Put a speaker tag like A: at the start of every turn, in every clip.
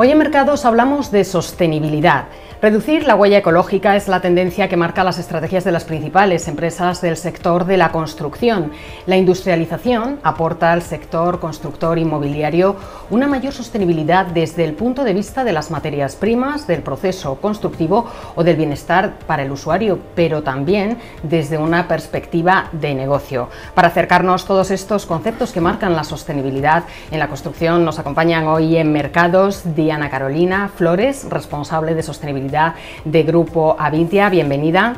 A: Hoy en Mercados hablamos de sostenibilidad. Reducir la huella ecológica es la tendencia que marca las estrategias de las principales empresas del sector de la construcción. La industrialización aporta al sector constructor inmobiliario una mayor sostenibilidad desde el punto de vista de las materias primas, del proceso constructivo o del bienestar para el usuario, pero también desde una perspectiva de negocio. Para acercarnos todos estos conceptos que marcan la sostenibilidad en la construcción, nos acompañan hoy en Mercados Diana Carolina Flores, responsable de sostenibilidad de Grupo Avintia, bienvenida.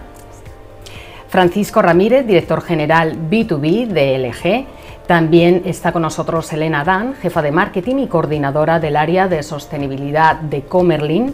A: Francisco Ramírez, director general B2B de LG. También está con nosotros Elena Adán, jefa de marketing y coordinadora del área de sostenibilidad de Comerlin.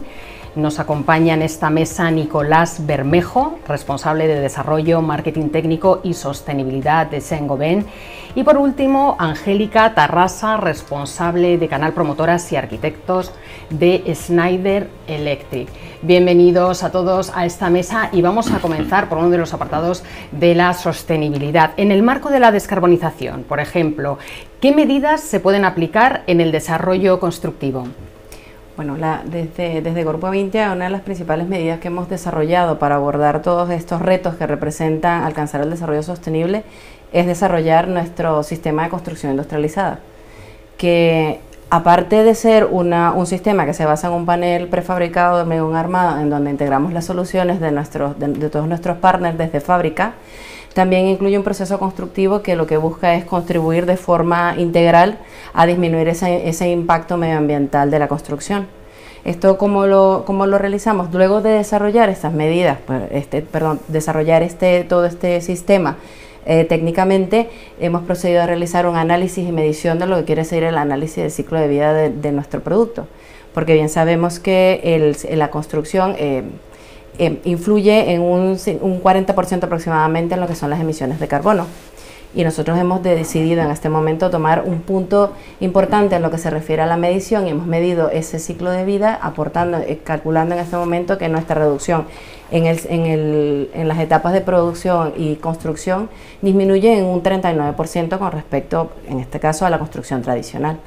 A: Nos acompaña en esta mesa Nicolás Bermejo, responsable de desarrollo, marketing técnico y sostenibilidad de Saint-Gobain. Y por último, Angélica Tarrasa, responsable de Canal Promotoras y Arquitectos de Schneider Electric. Bienvenidos a todos a esta mesa y vamos a comenzar por uno de los apartados de la sostenibilidad. En el marco de la descarbonización, por ejemplo, ¿qué medidas se pueden aplicar en el desarrollo constructivo?
B: Bueno, desde Grupo Avintia, una de las principales medidas que hemos desarrollado para abordar todos estos retos que representan alcanzar el desarrollo sostenible es desarrollar nuestro sistema de construcción industrializada, que aparte de ser un sistema que se basa en un panel prefabricado de hormigón armado, en donde integramos las soluciones de todos nuestros partners desde fábrica, también incluye un proceso constructivo que lo que busca es contribuir de forma integral a disminuir ese impacto medioambiental de la construcción. ¿Esto cómo lo realizamos? Luego de desarrollar estas medidas, desarrollar todo este sistema técnicamente, hemos procedido a realizar un análisis y medición de lo que quiere decir el análisis del ciclo de vida de nuestro producto, porque bien sabemos que la construcción influye en un 40% aproximadamente en lo que son las emisiones de carbono. Y nosotros hemos decidido en este momento tomar un punto importante en lo que se refiere a la medición y hemos medido ese ciclo de vida calculando en este momento que nuestra reducción en las etapas de producción y construcción disminuye en un 39% con respecto, en este caso, a la construcción tradicional.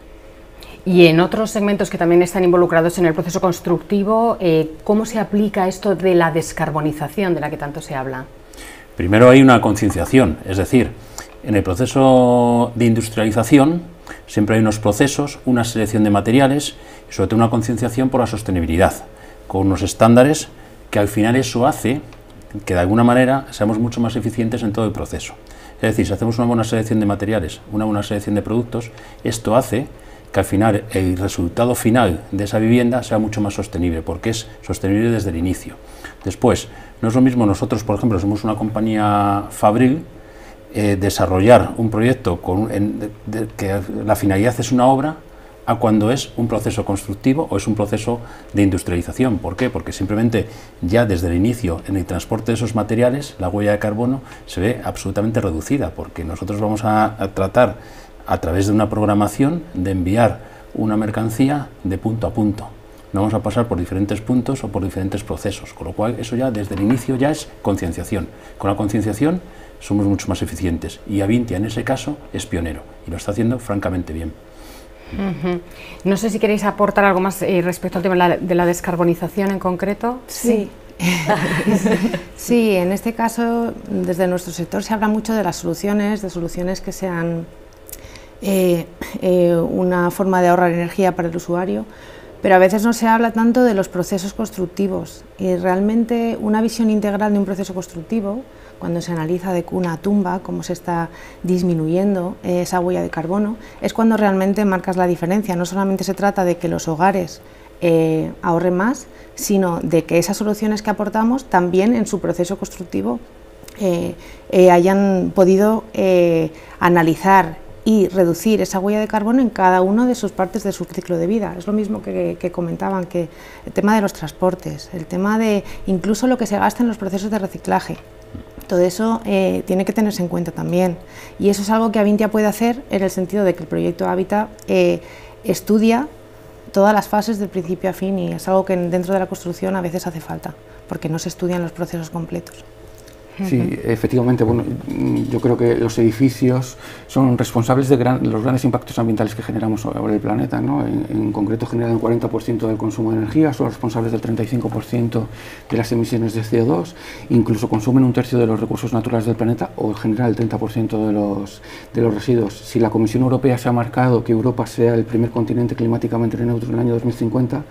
A: Y en otros segmentos que también están involucrados en el proceso constructivo, ¿cómo se aplica esto de la descarbonización de la que tanto se habla?
C: Primero hay una concienciación, es decir, en el proceso de industrialización siempre hay unos procesos, una selección de materiales y sobre todo una concienciación por la sostenibilidad, con unos estándares que al final eso hace que de alguna manera seamos mucho más eficientes en todo el proceso. Es decir, si hacemos una buena selección de materiales, una buena selección de productos, esto hace que al final el resultado final de esa vivienda sea mucho más sostenible, porque es sostenible desde el inicio. Después, no es lo mismo nosotros, por ejemplo, somos una compañía fabril, desarrollar un proyecto que la finalidad es una obra, a cuando es un proceso constructivo o es un proceso de industrialización. ¿Por qué? Porque simplemente ya desde el inicio en el transporte de esos materiales la huella de carbono se ve absolutamente reducida, porque nosotros vamos a tratar a través de una programación de enviar una mercancía de punto a punto. No vamos a pasar por diferentes puntos o por diferentes procesos, con lo cual eso ya desde el inicio ya es concienciación. Con la concienciación somos mucho más eficientes y Avintia en ese caso es pionero y lo está haciendo francamente bien.
A: No sé si queréis aportar algo más respecto al tema de la descarbonización en concreto.
D: Sí. Sí, en este caso desde nuestro sector se habla mucho de las soluciones, que sean una forma de ahorrar energía para el usuario, pero a veces no se habla tanto de los procesos constructivos y realmente una visión integral de un proceso constructivo, cuando se analiza de cuna a tumba cómo se está disminuyendo esa huella de carbono, es cuando realmente marcas la diferencia. No solamente se trata de que los hogares ahorren más, sino de que esas soluciones que aportamos también en su proceso constructivo hayan podido analizar y reducir esa huella de carbono en cada una de sus partes de su ciclo de vida. Es lo mismo que comentaban, que el tema de los transportes, el tema de incluso lo que se gasta en los procesos de reciclaje. Todo eso tiene que tenerse en cuenta también, y eso es algo que Avintia puede hacer en el sentido de que el proyecto Habitat estudia todas las fases del principio a fin, y es algo que dentro de la construcción a veces hace falta, porque no se estudian los procesos completos.
E: Sí, efectivamente, bueno, yo creo que los edificios son responsables de los grandes impactos ambientales que generamos sobre el planeta, ¿no? En concreto generan el 40% del consumo de energía, son responsables del 35% de las emisiones de CO2, incluso consumen un tercio de los recursos naturales del planeta o generan el 30% de los residuos. Si la Comisión Europea se ha marcado que Europa sea el primer continente climáticamente neutro en el año 2050,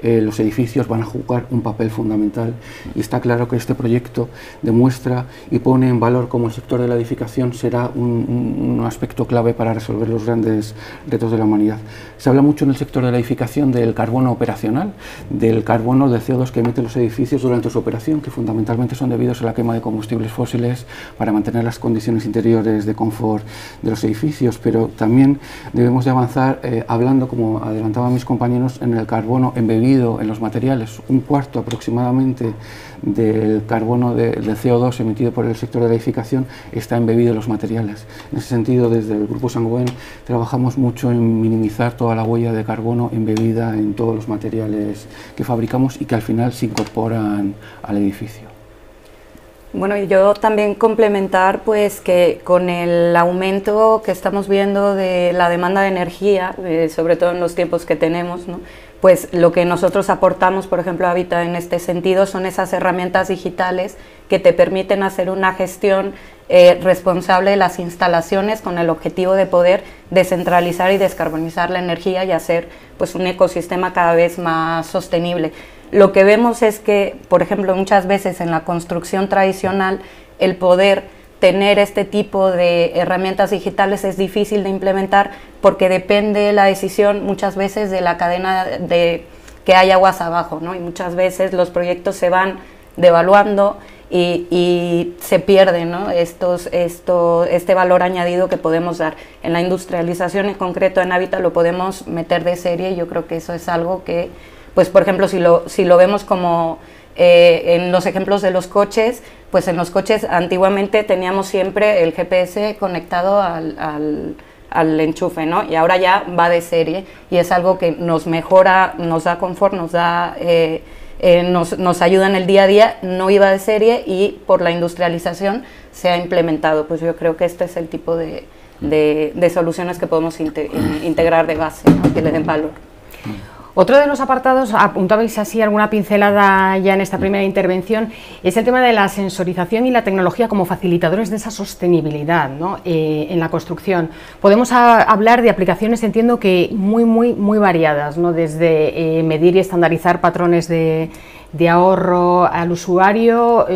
E: los edificios van a jugar un papel fundamental y está claro que este proyecto demuestra y pone en valor cómo el sector de la edificación será un aspecto clave para resolver los grandes retos de la humanidad. Se habla mucho en el sector de la edificación del carbono operacional, del carbono de CO2 que emiten los edificios durante su operación, que fundamentalmente son debidos a la quema de combustibles fósiles para mantener las condiciones interiores de confort de los edificios, pero también debemos de avanzar hablando, como adelantaban mis compañeros, en el carbono embebido en los materiales. Un cuarto aproximadamente del carbono del CO2 emitido por el sector de la edificación está embebido en los materiales. En ese sentido, desde el Grupo Saint-Gobain trabajamos mucho en minimizar toda la huella de carbono embebida en todos los materiales que fabricamos y que al final se incorporan al edificio.
B: Bueno, y yo también complementar pues que con el aumento que estamos viendo de la demanda de energía, sobre todo en los tiempos que tenemos, ¿no? Pues lo que nosotros aportamos, por ejemplo, a Habita en este sentido, son esas herramientas digitales que te permiten hacer una gestión responsable de las instalaciones con el objetivo de poder descentralizar y descarbonizar la energía y hacer pues un ecosistema cada vez más sostenible. Lo que vemos es que, por ejemplo, muchas veces en la construcción tradicional, el poder tener este tipo de herramientas digitales es difícil de implementar porque depende la decisión muchas veces de la cadena de que hay aguas abajo, ¿no? Y muchas veces los proyectos se van devaluando y se pierde, ¿no? Este valor añadido que podemos dar. En la industrialización en concreto en Habita lo podemos meter de serie y yo creo que eso es algo que, pues por ejemplo, si lo vemos como en los ejemplos de los coches, pues en los coches antiguamente teníamos siempre el GPS conectado al enchufe, ¿no? Y ahora ya va de serie y es algo que nos mejora, nos da confort, nos ayuda en el día a día, no iba de serie y por la industrialización se ha implementado. Pues yo creo que este es el tipo de soluciones que podemos integrar de base, ¿no? Que le den valor.
A: Otro de los apartados, apuntabais así alguna pincelada ya en esta primera intervención, es el tema de la sensorización y la tecnología como facilitadores de esa sostenibilidad, ¿no? En la construcción. Podemos hablar de aplicaciones, entiendo que muy variadas, ¿no? Desde medir y estandarizar patrones de ahorro al usuario,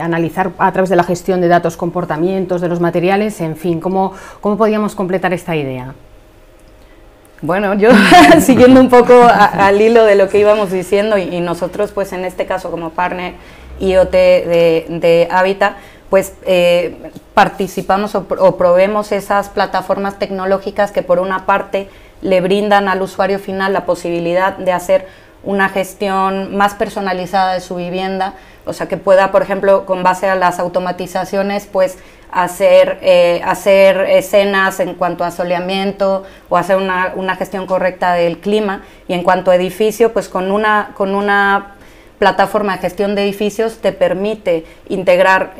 A: analizar a través de la gestión de datos, comportamientos de los materiales, en fin, ¿cómo podríamos completar esta idea?
B: Bueno, yo siguiendo un poco al hilo de lo que íbamos diciendo y nosotros pues en este caso como partner IoT de Habita, pues participamos o proveemos esas plataformas tecnológicas que por una parte le brindan al usuario final la posibilidad de hacer una gestión más personalizada de su vivienda, o sea que pueda, por ejemplo, con base a las automatizaciones, pues hacer escenas en cuanto a soleamiento o hacer una gestión correcta del clima, y en cuanto a edificio, pues con una plataforma de gestión de edificios te permite integrar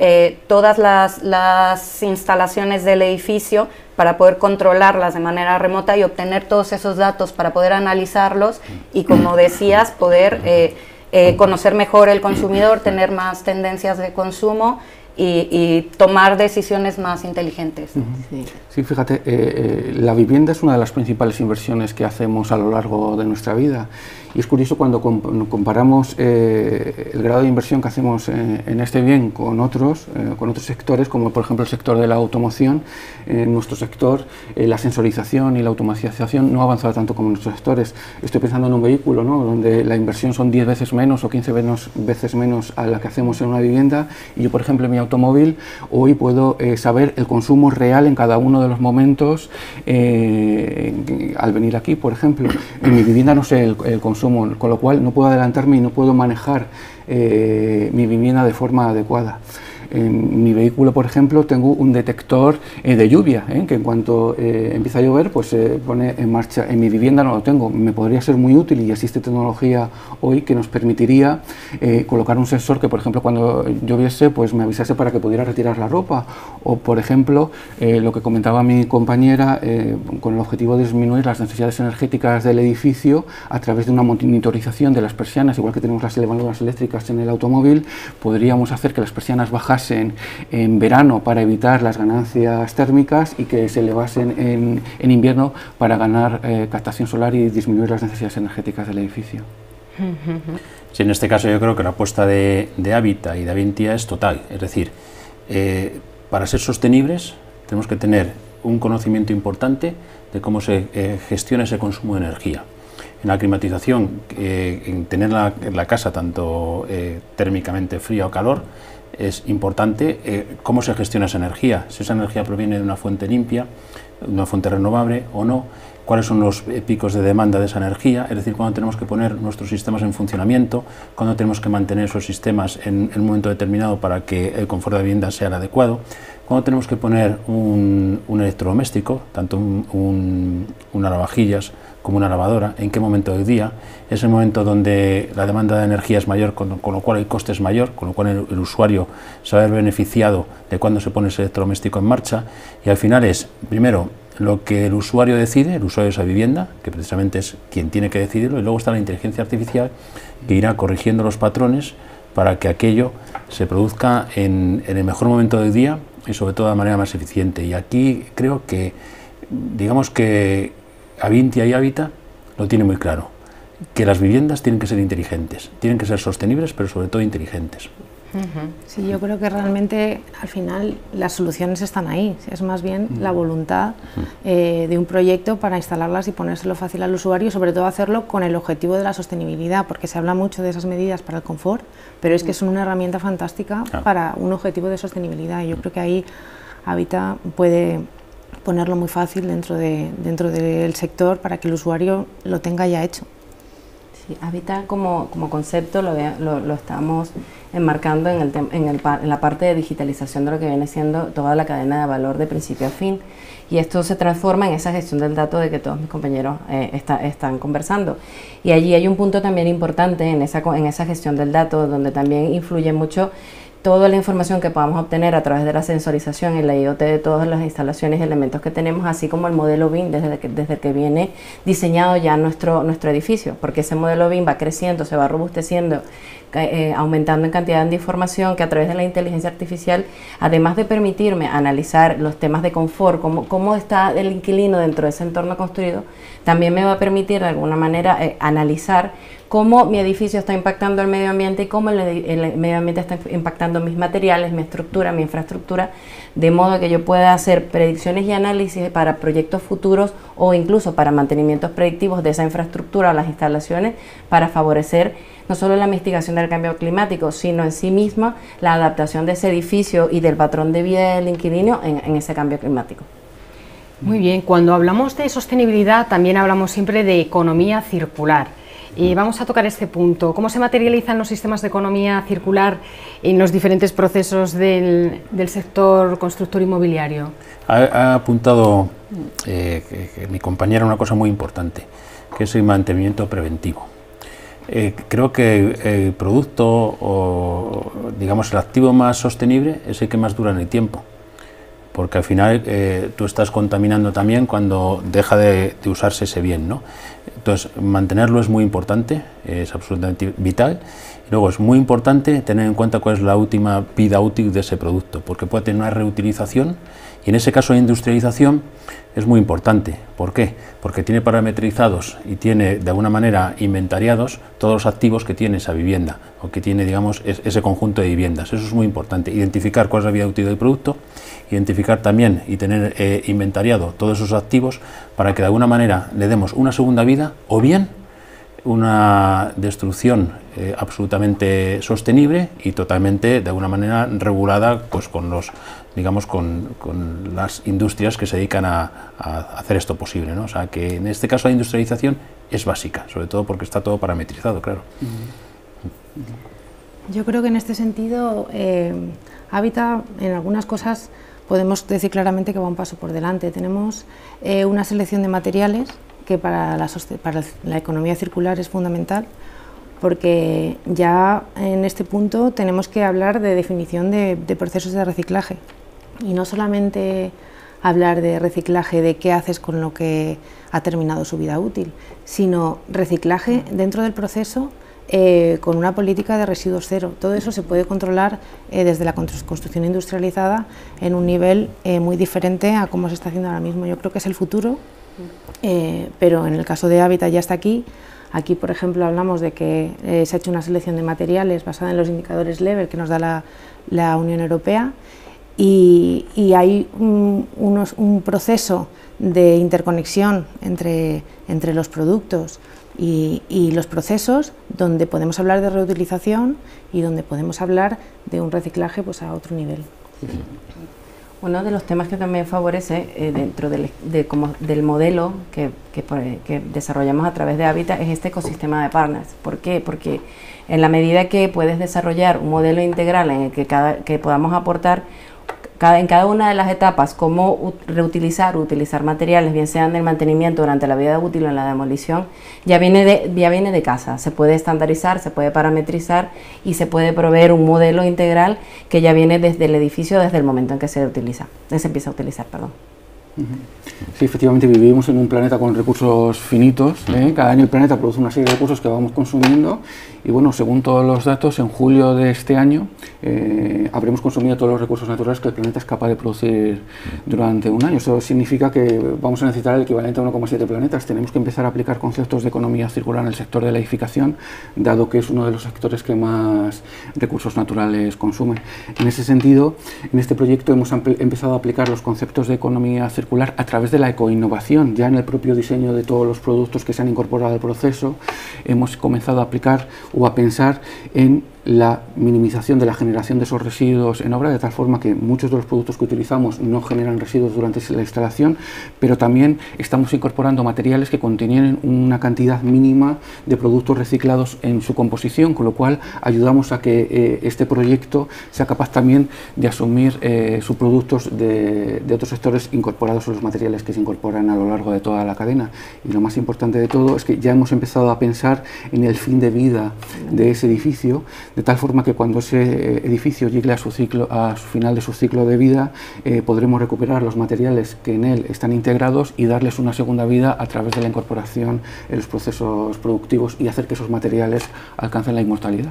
B: todas las instalaciones del edificio para poder controlarlas de manera remota y obtener todos esos datos para poder analizarlos y, como decías, poder conocer mejor el consumidor, tener más tendencias de consumo y tomar decisiones más inteligentes.
E: Sí, fíjate, la vivienda es una de las principales inversiones que hacemos a lo largo de nuestra vida, y es curioso cuando comparamos el grado de inversión que hacemos en este bien con otros sectores, como por ejemplo el sector de la automoción. En nuestro sector la sensorización y la automatización no ha avanzado tanto como en nuestros sectores. Estoy pensando en un vehículo, ¿no?, donde la inversión son 10 veces menos o 15 veces menos a la que hacemos en una vivienda, y yo, por ejemplo, en mi automóvil hoy puedo saber el consumo real en cada uno de los momentos al venir aquí, por ejemplo. En mi vivienda no sé el consumo, con lo cual no puedo adelantarme y no puedo manejar mi vivienda de forma adecuada. En mi vehículo, por ejemplo, tengo un detector de lluvia, que en cuanto empieza a llover, pues se pone en marcha. En mi vivienda no lo tengo. Me podría ser muy útil, y existe tecnología hoy que nos permitiría colocar un sensor que, por ejemplo, cuando lloviese, pues me avisase para que pudiera retirar la ropa. O, por ejemplo, lo que comentaba mi compañera, con el objetivo de disminuir las necesidades energéticas del edificio a través de una monitorización de las persianas, igual que tenemos las elevadoras eléctricas en el automóvil, podríamos hacer que las persianas bajasen en verano para evitar las ganancias térmicas y que se elevasen en invierno para ganar captación solar y disminuir las necesidades energéticas del edificio.
C: Sí, en este caso yo creo que la apuesta de Habita y de Avintia es total, es decir, para ser sostenibles tenemos que tener un conocimiento importante de cómo se gestiona ese consumo de energía. En la climatización, en tener la casa tanto térmicamente fría o calor, es importante cómo se gestiona esa energía, si esa energía proviene de una fuente limpia, una fuente renovable o no, cuáles son los picos de demanda de esa energía, es decir, cuándo tenemos que poner nuestros sistemas en funcionamiento, cuándo tenemos que mantener esos sistemas en un momento determinado para que el confort de la vivienda sea el adecuado, cuándo tenemos que poner un electrodoméstico, tanto un lavavajillas como una lavadora, en qué momento del día, es el momento donde la demanda de energía es mayor, con lo cual el coste es mayor, con lo cual el usuario se va a ver beneficiado de cuando se pone ese electrodoméstico en marcha, y al final es, primero, lo que el usuario decide, el usuario de esa vivienda, que precisamente es quien tiene que decidirlo, y luego está la inteligencia artificial que irá corrigiendo los patrones para que aquello se produzca en el mejor momento del día y sobre todo de manera más eficiente. Y aquí creo que, digamos que Avintia y Habita lo tienen muy claro, que las viviendas tienen que ser inteligentes, tienen que ser sostenibles, pero sobre todo inteligentes.
D: Sí, yo creo que realmente al final las soluciones están ahí, es más bien la voluntad de un proyecto para instalarlas y ponérselo fácil al usuario, y sobre todo hacerlo con el objetivo de la sostenibilidad, porque se habla mucho de esas medidas para el confort, pero es que son una herramienta fantástica para un objetivo de sostenibilidad, y yo creo que ahí Habita puede ponerlo muy fácil dentro del sector para que el usuario lo tenga ya hecho.
B: Sí, Habita como concepto lo estamos enmarcando en la parte de digitalización de lo que viene siendo toda la cadena de valor de principio a fin, y esto se transforma en esa gestión del dato de que todos mis compañeros están conversando, y allí hay un punto también importante en esa gestión del dato, donde también influye mucho toda la información que podamos obtener a través de la sensorización y la IoT de todas las instalaciones y elementos que tenemos, así como el modelo BIM desde el que viene diseñado ya nuestro edificio, porque ese modelo BIM va creciendo, se va robusteciendo, aumentando en cantidad de información que a través de la inteligencia artificial, además de permitirme analizar los temas de confort, cómo está el inquilino dentro de ese entorno construido, también me va a permitir de alguna manera analizar cómo mi edificio está impactando el medio ambiente y cómo el medio ambiente está impactando mis materiales, mi estructura, mi infraestructura, de modo que yo pueda hacer predicciones y análisis para proyectos futuros o incluso para mantenimientos predictivos de esa infraestructura o las instalaciones, para favorecer no solo la mitigación del cambio climático, sino en sí misma la adaptación de ese edificio y del patrón de vida del inquilino en ese cambio climático.
A: Muy bien, cuando hablamos de sostenibilidad también hablamos siempre de economía circular. Y vamos a tocar este punto. ¿Cómo se materializan los sistemas de economía circular en los diferentes procesos del sector constructor inmobiliario?
C: Ha apuntado mi compañera una cosa muy importante, que es el mantenimiento preventivo. Creo que el producto o, digamos, el activo más sostenible es el que más dura en el tiempo, porque al final tú estás contaminando también cuando deja de usarse ese bien, ¿no? Entonces, mantenerlo es muy importante, es absolutamente vital. Y luego es muy importante tener en cuenta cuál es la última vida útil de ese producto, porque puede tener una reutilización, y en ese caso de industrialización es muy importante. ¿Por qué? Porque tiene parametrizados y tiene de alguna manera inventariados todos los activos que tiene esa vivienda, o que tiene, digamos, ese conjunto de viviendas. Eso es muy importante, identificar cuál es la vida útil del producto, identificar también y tener inventariado todos esos activos para que de alguna manera le demos una segunda vida, o bien una destrucción absolutamente sostenible y totalmente de alguna manera regulada, pues con los, digamos, con las industrias que se dedican a hacer esto posible, ¿no? O sea que en este caso la industrialización es básica, sobre todo porque está todo parametrizado, claro.
D: Yo creo que en este sentido Hábitat, en algunas cosas podemos decir claramente que va un paso por delante. Tenemos una selección de materiales que para la economía circular es fundamental, porque ya en este punto tenemos que hablar de definición de procesos de reciclaje, y no solamente hablar de reciclaje de qué haces con lo que ha terminado su vida útil, sino reciclaje dentro del proceso con una política de residuos cero. Todo eso se puede controlar desde la construcción industrializada en un nivel muy diferente a cómo se está haciendo ahora mismo. Yo creo que es el futuro, pero en el caso de Hábitat ya está aquí. Aquí, por ejemplo, hablamos de que se ha hecho una selección de materiales basada en los indicadores Level que nos da la Unión Europea, y hay un proceso de interconexión entre los productos y los procesos, donde podemos hablar de reutilización y donde podemos hablar de un reciclaje pues a otro nivel.
B: Uno de los temas que también favorece dentro del modelo que desarrollamos a través de Hábitat es este ecosistema de partners. ¿Por qué? Porque en la medida que puedes desarrollar un modelo integral en el que podamos aportar en cada una de las etapas cómo reutilizar o utilizar materiales, bien sean del mantenimiento durante la vida útil o en la demolición, ya viene de casa. Se puede estandarizar, se puede parametrizar y se puede proveer un modelo integral que ya viene desde el edificio, desde el momento en que se empieza a utilizar.
E: Sí, efectivamente vivimos en un planeta con recursos finitos, cada año el planeta produce una serie de recursos que vamos consumiendo, y bueno, según todos los datos, en julio de este año habremos consumido todos los recursos naturales que el planeta es capaz de producir durante un año. Eso significa que vamos a necesitar el equivalente a 1,7 planetas. Tenemos que empezar a aplicar conceptos de economía circular en el sector de la edificación, dado que es uno de los sectores que más recursos naturales consume. En ese sentido, en este proyecto hemos empezado a aplicar los conceptos de economía circular a través de la ecoinnovación. Ya en el propio diseño de todos los productos que se han incorporado al proceso hemos comenzado a aplicar o a pensar en la minimización de la generación de esos residuos en obra, de tal forma que muchos de los productos que utilizamos no generan residuos durante la instalación, pero también estamos incorporando materiales que contienen una cantidad mínima de productos reciclados en su composición, con lo cual ayudamos a que este proyecto sea capaz también de asumir subproductos de otros sectores incorporados a los materiales que se incorporan a lo largo de toda la cadena. Y lo más importante de todo es que ya hemos empezado a pensar en el fin de vida de ese edificio, de tal forma que cuando ese edificio llegue a su final de su ciclo de vida, podremos recuperar los materiales que en él están integrados y darles una segunda vida a través de la incorporación en los procesos productivos y hacer que esos materiales alcancen la inmortalidad.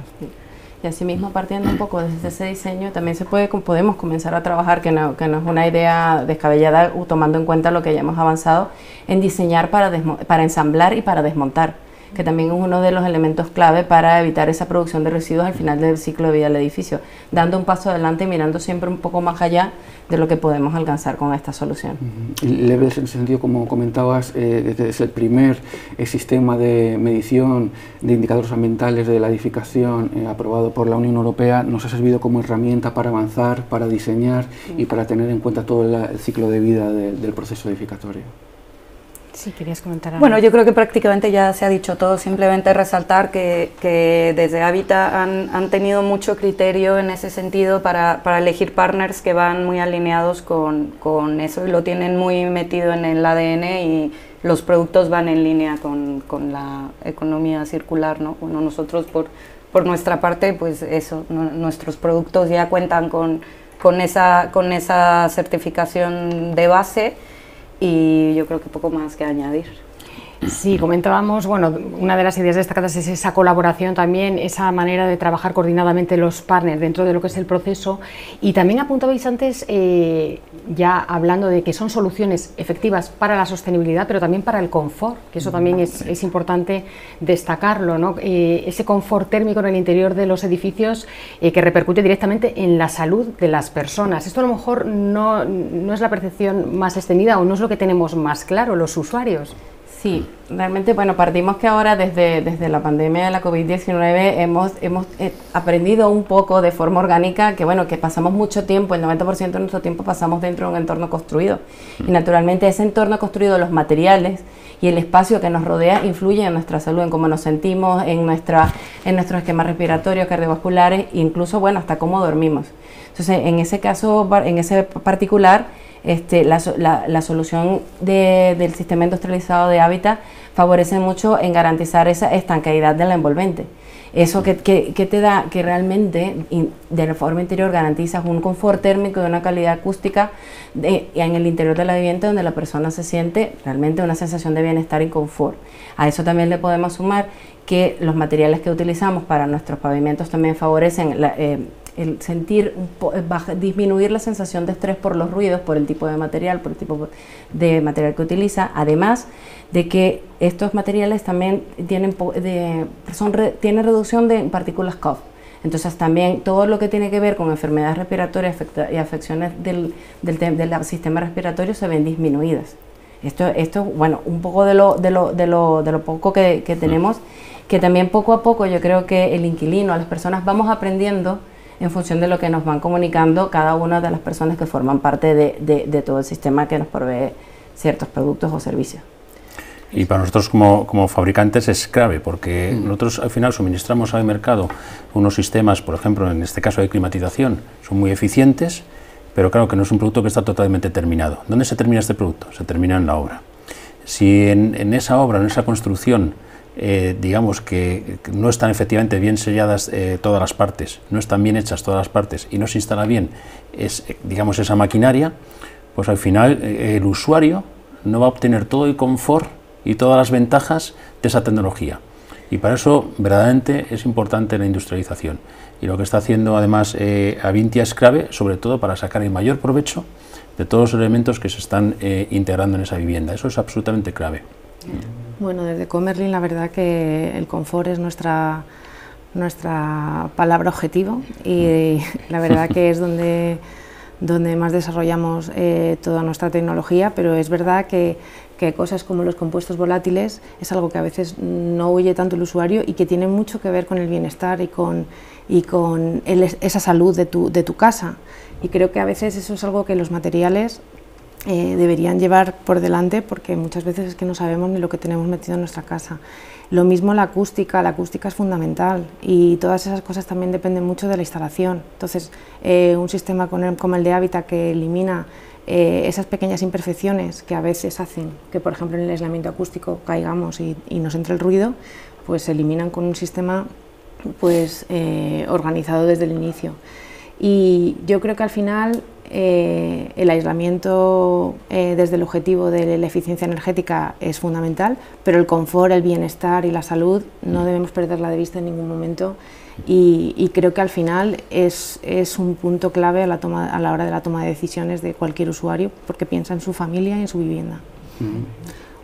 B: Y asimismo, partiendo un poco desde ese diseño, también podemos comenzar a trabajar, que no es una idea descabellada, tomando en cuenta lo que ya hemos avanzado, en diseñar para ensamblar y para desmontar, que también es uno de los elementos clave para evitar esa producción de residuos al final del ciclo de vida del edificio, dando un paso adelante y mirando siempre un poco más allá de lo que podemos alcanzar con esta solución.
E: Levels, en ese sentido, como comentabas, es el primer sistema de medición de indicadores ambientales de la edificación aprobado por la Unión Europea. Nos ha servido como herramienta para avanzar, para diseñar y para tener en cuenta todo el ciclo de vida del proceso edificatorio.
A: Sí, querías comentar algo.
F: Bueno, yo creo que prácticamente ya se ha dicho todo, simplemente resaltar que desde Hábitat han tenido mucho criterio en ese sentido para elegir partners que van muy alineados con eso y lo tienen muy metido en el ADN, y los productos van en línea con la economía circular, ¿no? Bueno, nosotros por nuestra parte, pues eso, nuestros productos ya cuentan con esa certificación de base, y yo creo que poco más que añadir.
A: Sí, comentábamos, bueno, una de las ideas destacadas es esa colaboración también, esa manera de trabajar coordinadamente los partners dentro de lo que es el proceso, y también apuntabais antes, ya hablando de que son soluciones efectivas para la sostenibilidad, pero también para el confort, que eso también es importante destacarlo, ¿no? Ese confort térmico en el interior de los edificios que repercute directamente en la salud de las personas. Esto a lo mejor no es la percepción más extendida o no es lo que tenemos más claro los usuarios.
B: Sí, realmente, bueno, partimos que ahora desde la pandemia de la COVID-19 hemos aprendido un poco de forma orgánica que, bueno, que pasamos mucho tiempo, el 90% de nuestro tiempo pasamos dentro de un entorno construido. Y naturalmente ese entorno construido, los materiales y el espacio que nos rodea influye en nuestra salud, en cómo nos sentimos, en nuestros esquemas respiratorios, cardiovasculares, e incluso, bueno, hasta cómo dormimos. Entonces, en ese caso, en ese particular, la solución del sistema industrializado de hábitat favorece mucho en garantizar esa estanqueidad de la envolvente. Eso que te da, que realmente de forma interior garantizas un confort térmico y una calidad acústica en el interior de la vivienda, donde la persona se siente realmente una sensación de bienestar y confort. A eso también le podemos sumar que los materiales que utilizamos para nuestros pavimentos también favorecen el sentir, disminuir la sensación de estrés por los ruidos, por el tipo de material, por el tipo de material que utiliza, además de que estos materiales también tienen reducción de partículas COF. Entonces también todo lo que tiene que ver con enfermedades respiratorias y afecciones del sistema respiratorio se ven disminuidas. Esto bueno, un poco de lo poco que tenemos, que también poco a poco yo creo que el inquilino, las personas vamos aprendiendo en función de lo que nos van comunicando cada una de las personas que forman parte de todo el sistema que nos provee ciertos productos o servicios.
C: Y para nosotros como fabricantes es clave, porque nosotros al final suministramos al mercado unos sistemas, por ejemplo, en este caso de climatización, son muy eficientes, pero claro que no es un producto que está totalmente terminado. ¿Dónde se termina este producto? Se termina en la obra. Si en esa obra, en esa construcción, digamos que no están efectivamente bien selladas todas las partes, no están bien hechas todas las partes y no se instala bien digamos esa maquinaria, pues al final el usuario no va a obtener todo el confort y todas las ventajas de esa tecnología. Y para eso verdaderamente es importante la industrialización. Y lo que está haciendo además Avintia es clave, sobre todo para sacar el mayor provecho de todos los elementos que se están integrando en esa vivienda. Eso es absolutamente clave.
D: Bueno, desde Comerlin la verdad que el confort es nuestra palabra objetivo y la verdad que es donde más desarrollamos toda nuestra tecnología, pero es verdad que cosas como los compuestos volátiles es algo que a veces no oye tanto el usuario y que tiene mucho que ver con el bienestar y con esa salud de tu casa. Y creo que a veces eso es algo que los materiales deberían llevar por delante, porque muchas veces es que no sabemos ni lo que tenemos metido en nuestra casa. Lo mismo la acústica es fundamental y todas esas cosas también dependen mucho de la instalación. Entonces, un sistema como el de Habitat que elimina esas pequeñas imperfecciones que a veces hacen que, por ejemplo, en el aislamiento acústico caigamos y nos entre el ruido, pues se eliminan con un sistema pues, organizado desde el inicio. Y yo creo que al final el aislamiento desde el objetivo de la eficiencia energética es fundamental, pero el confort, el bienestar y la salud no debemos perderla de vista en ningún momento y creo que al final es un punto clave a la hora de la toma de decisiones de cualquier usuario, porque piensa en su familia y en su vivienda.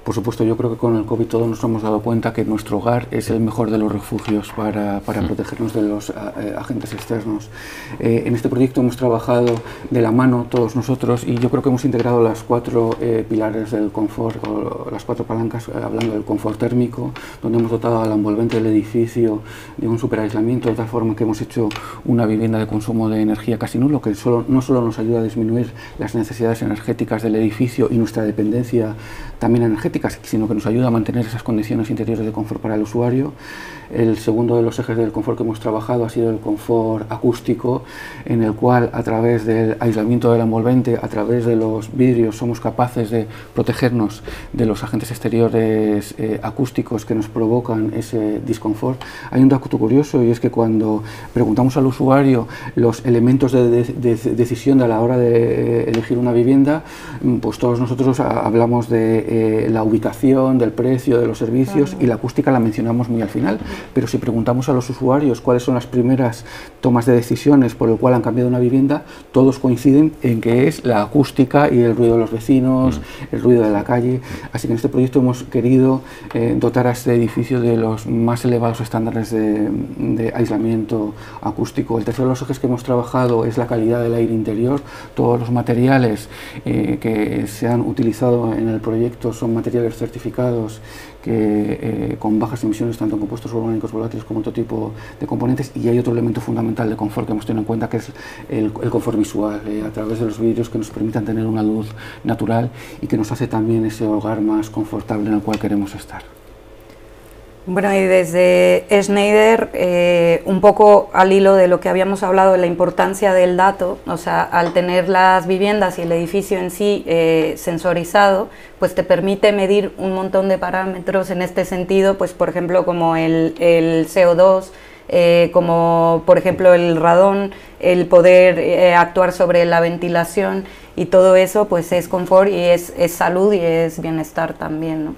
E: Por supuesto, yo creo que con el COVID todos nos hemos dado cuenta que nuestro hogar es el mejor de los refugios para protegernos de los agentes externos. En este proyecto hemos trabajado de la mano todos nosotros y yo creo que hemos integrado las 4 pilares del confort, o las 4 palancas, hablando del confort térmico, donde hemos dotado al envolvente del edificio de un superaislamiento, de tal forma que hemos hecho una vivienda de consumo de energía casi nulo, que no solo nos ayuda a disminuir las necesidades energéticas del edificio y nuestra dependencia también energética, sino que nos ayuda a mantener esas condiciones interiores de confort para el usuario. El segundo de los ejes del confort que hemos trabajado ha sido el confort acústico, en el cual a través del aislamiento del envolvente, a través de los vidrios, somos capaces de protegernos de los agentes exteriores acústicos que nos provocan ese disconfort. Hay un dato curioso y es que cuando preguntamos al usuario los elementos de decisión a la hora de elegir una vivienda, pues todos nosotros hablamos de la ubicación, del precio, de los servicios, y la acústica la mencionamos muy al final, pero si preguntamos a los usuarios cuáles son las primeras tomas de decisiones por el cual han cambiado una vivienda, todos coinciden en que es la acústica y el ruido de los vecinos, el ruido de la calle. Así que en este proyecto hemos querido dotar a este edificio de los más elevados estándares de aislamiento acústico. El tercero de los ejes que hemos trabajado es la calidad del aire interior. Todos los materiales que se han utilizado en el proyecto proyectos son materiales certificados con bajas emisiones tanto en compuestos orgánicos volátiles como otro tipo de componentes, y hay otro elemento fundamental de confort que hemos tenido en cuenta, que es el confort visual, a través de los vidrios que nos permitan tener una luz natural y que nos hace también ese hogar más confortable en el cual queremos estar.
F: Bueno, y desde Schneider, un poco al hilo de lo que habíamos hablado de la importancia del dato, o sea, al tener las viviendas y el edificio en sí sensorizado, pues te permite medir un montón de parámetros en este sentido, pues por ejemplo como el CO2, como por ejemplo el radón, el poder actuar sobre la ventilación, y todo eso pues es confort y es salud y es bienestar también, ¿no?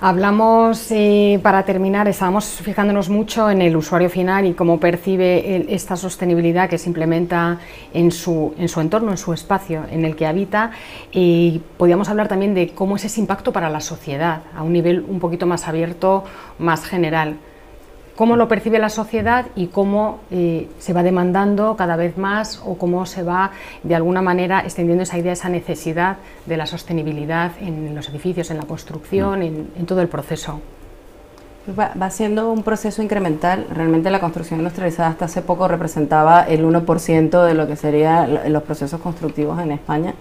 A: Hablamos, para terminar, estábamos fijándonos mucho en el usuario final y cómo percibe esta sostenibilidad que se implementa en su entorno, en su espacio en el que habita, y podíamos hablar también de cómo es ese impacto para la sociedad, a un nivel un poquito más abierto, más general. Cómo lo percibe la sociedad y cómo se va demandando cada vez más, o cómo se va de alguna manera extendiendo esa idea, esa necesidad de la sostenibilidad en los edificios, en la construcción, en todo el proceso.
B: Va siendo un proceso incremental. Realmente la construcción industrializada hasta hace poco representaba el 1% de lo que serían los procesos constructivos en España.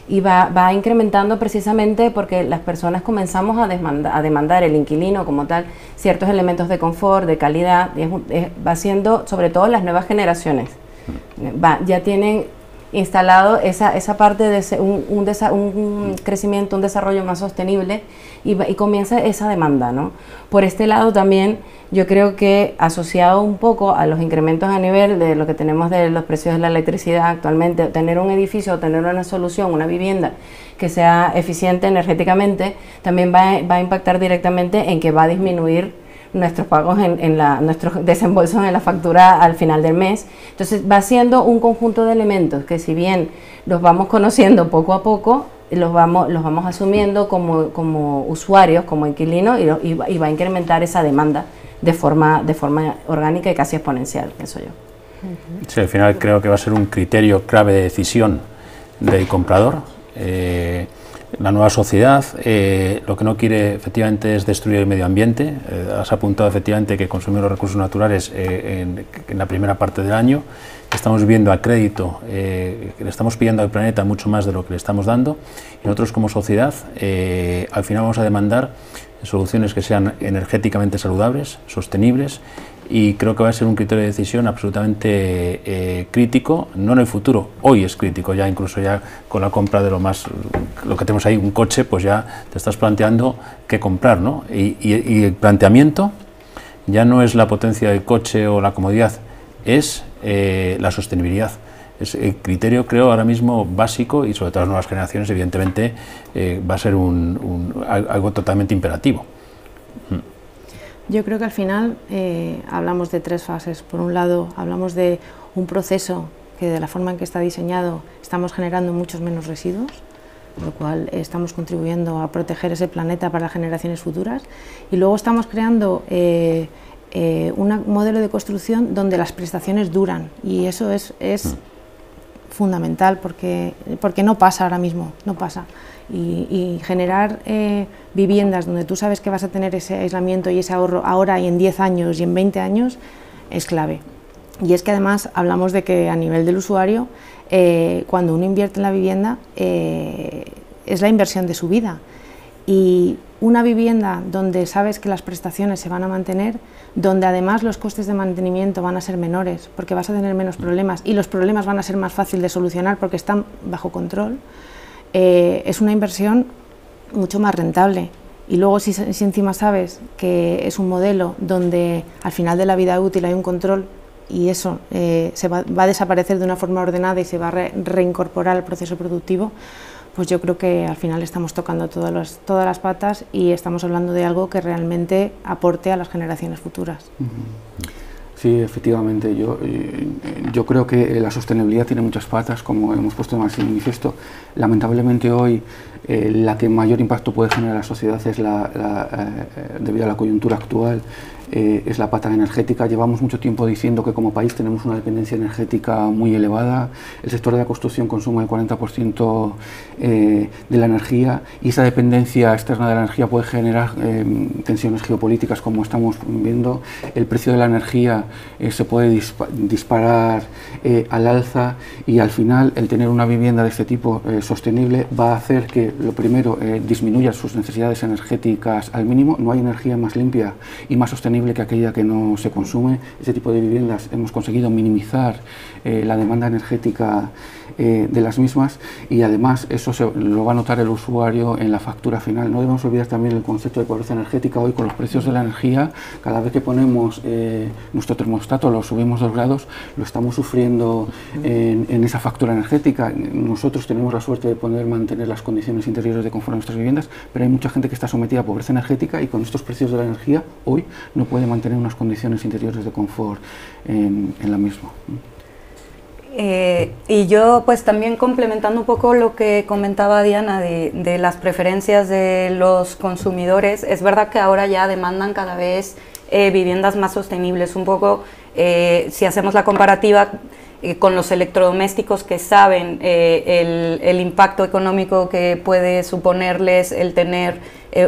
B: Y va incrementando precisamente porque las personas comenzamos a demandar el inquilino como tal ciertos elementos de confort, de calidad, y va siendo sobre todo las nuevas generaciones. Ya tienen instalado esa parte de un crecimiento, un desarrollo más sostenible, y comienza esa demanda, ¿no? Por este lado también yo creo que asociado un poco a los incrementos a nivel de lo que tenemos de los precios de la electricidad actualmente, tener un edificio o tener una solución, una vivienda que sea eficiente energéticamente, también va a impactar directamente en que va a disminuir nuestros pagos, nuestros desembolsos en la factura al final del mes. Entonces va siendo un conjunto de elementos que, si bien los vamos conociendo poco a poco, los vamos asumiendo como usuarios, como inquilinos, y va a incrementar esa demanda de forma orgánica y casi exponencial, pienso yo.
C: Sí, al final creo que va a ser un criterio clave de decisión del comprador. La nueva sociedad lo que no quiere efectivamente es destruir el medio ambiente. Has apuntado efectivamente que consumir los recursos naturales en la primera parte del año. Estamos viviendo a crédito, le estamos pidiendo al planeta mucho más de lo que le estamos dando, y nosotros como sociedad al final vamos a demandar soluciones que sean energéticamente saludables, sostenibles, y creo que va a ser un criterio de decisión absolutamente crítico, no en el futuro, hoy es crítico, ya incluso ya con la compra de lo que tenemos ahí, un coche, pues ya te estás planteando qué comprar, ¿no? Y el planteamiento ya no es la potencia del coche o la comodidad, es la sostenibilidad. Es el criterio, creo, ahora mismo básico, y sobre todo las nuevas generaciones, evidentemente, va a ser algo totalmente imperativo.
D: Yo creo que al final hablamos de tres fases. Por un lado, hablamos de un proceso que, de la forma en que está diseñado, estamos generando muchos menos residuos, con lo cual estamos contribuyendo a proteger ese planeta para las generaciones futuras. Y luego estamos creando un modelo de construcción donde las prestaciones duran, y eso es fundamental, porque no pasa ahora mismo, no pasa. Y generar viviendas donde tú sabes que vas a tener ese aislamiento y ese ahorro ahora y en 10 años y en 20 años es clave. Y es que además hablamos de que a nivel del usuario, cuando uno invierte en la vivienda, es la inversión de su vida. Y una vivienda donde sabes que las prestaciones se van a mantener, donde además los costes de mantenimiento van a ser menores, porque vas a tener menos problemas, y los problemas van a ser más fáciles de solucionar porque están bajo control, es una inversión mucho más rentable. Y luego si encima sabes que es un modelo donde al final de la vida útil hay un control, y eso va a desaparecer de una forma ordenada y se va a reincorporar al proceso productivo, pues yo creo que al final estamos tocando todas las patas y estamos hablando de algo que realmente aporte a las generaciones futuras.
E: Sí, efectivamente. Yo creo que la sostenibilidad tiene muchas patas, como hemos puesto más en el manifiesto. Lamentablemente hoy la que mayor impacto puede generar la sociedad es debido a la coyuntura actual, es la pata energética. Llevamos mucho tiempo diciendo que como país tenemos una dependencia energética muy elevada. El sector de la construcción consume el 40% de la energía, y esa dependencia externa de la energía puede generar tensiones geopolíticas, como estamos viendo. El precio de la energía se puede disparar al alza, y al final el tener una vivienda de este tipo sostenible va a hacer que, lo primero, disminuya sus necesidades energéticas al mínimo. No hay energía más limpia y más sostenible que aquella que no se consume. Ese tipo de viviendas hemos conseguido minimizar la demanda energética de las mismas, y además eso lo va a notar el usuario en la factura final. No debemos olvidar también el concepto de pobreza energética. Hoy, con los precios de la energía, cada vez que ponemos nuestro termostato, lo subimos 2 grados, lo estamos sufriendo en esa factura energética. Nosotros tenemos la suerte de poder mantener las condiciones interiores de confort en nuestras viviendas, pero hay mucha gente que está sometida a pobreza energética, y con estos precios de la energía hoy no puede mantener unas condiciones interiores de confort en la misma.
F: Y yo, pues también complementando un poco lo que comentaba Diana de las preferencias de los consumidores, es verdad que ahora ya demandan cada vez viviendas más sostenibles. Un poco, si hacemos la comparativa con los electrodomésticos, que saben el impacto económico que puede suponerles el tener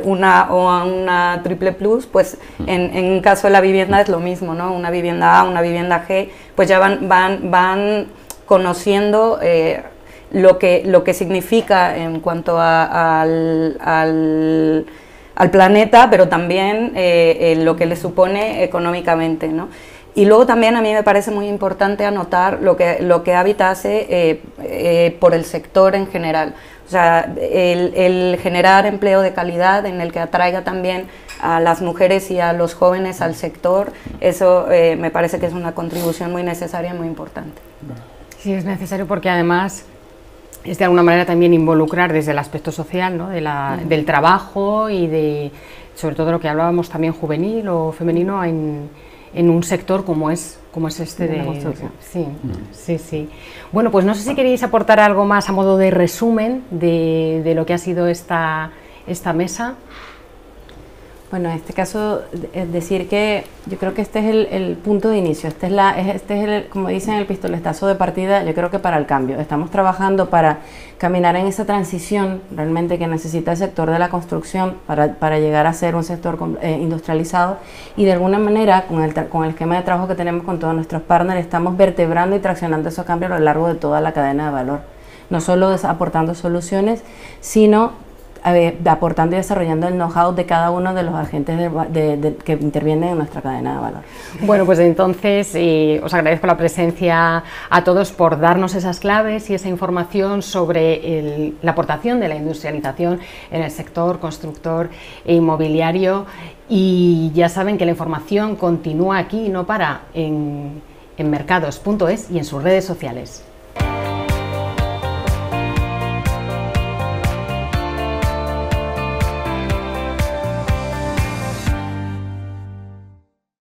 F: una triple plus, pues en caso de la vivienda es lo mismo, ¿no? Una vivienda A, una vivienda G, pues ya van conociendo lo que significa en cuanto al planeta, pero también lo que le supone económicamente, ¿no? Y luego también a mí me parece muy importante anotar lo que Habitat hace por el sector en general. O sea, el generar empleo de calidad en el que atraiga también a las mujeres y a los jóvenes al sector, eso me parece que es una contribución muy necesaria y muy importante.
A: Sí, es necesario, porque además es de alguna manera también involucrar desde el aspecto social, ¿no? Del trabajo y sobre todo lo que hablábamos también juvenil o femenino en un sector como es este de la construcción. Sí. Bueno, pues no sé si queréis aportar algo más a modo de resumen de lo que ha sido esta mesa.
B: Bueno, en este caso, es decir que yo creo que este es el punto de inicio, este es como dicen, el pistoletazo de partida, yo creo que para el cambio. Estamos trabajando para caminar en esa transición realmente que necesita el sector de la construcción para llegar a ser un sector industrializado, y de alguna manera con el esquema de trabajo que tenemos con todos nuestros partners estamos vertebrando y traccionando esos cambios a lo largo de toda la cadena de valor. No solo aportando soluciones, sino aportando y desarrollando el know-how de cada uno de los agentes que intervienen en nuestra cadena de valor.
A: Bueno, pues entonces os agradezco la presencia a todos por darnos esas claves y esa información sobre la aportación de la industrialización en el sector constructor e inmobiliario, y ya saben que la información continúa aquí y no para en mercados.es y en sus redes sociales.